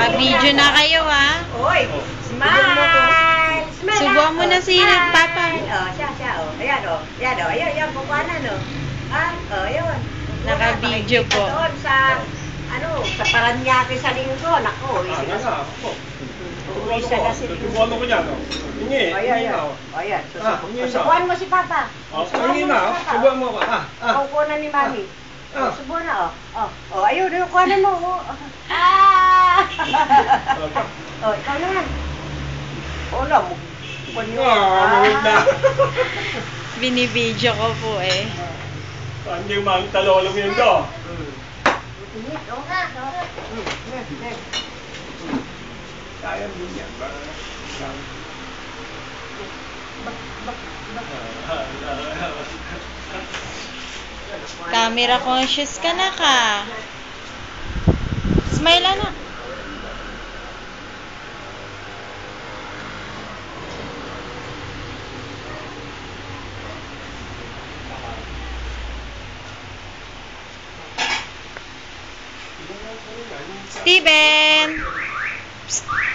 Naka-video na kayo, ha? Oy, smile! Smile! Subuhan mo na si Papa. Siya, Ayan, Ayan, kukuhanan, Ayun. Naka-video po. Doon sa, sa Paranaque sa linggo. Nako, isa na si Subuhan mo ko dyan, Hingi, Ayan. Subuhan mo si Papa. Hingi na, subuhan mo ko. Kukuhanan ni Mami. Subuhan na, ayun, kukuhanan mo. Ikaw naman. Wala mo. Mawag na. Binibidyo ko po eh. Saan yung mga talolong yun do? Oo nga. Kaya din yan ba? Camera conscious ka na ka. Smile na. Steven! Psst.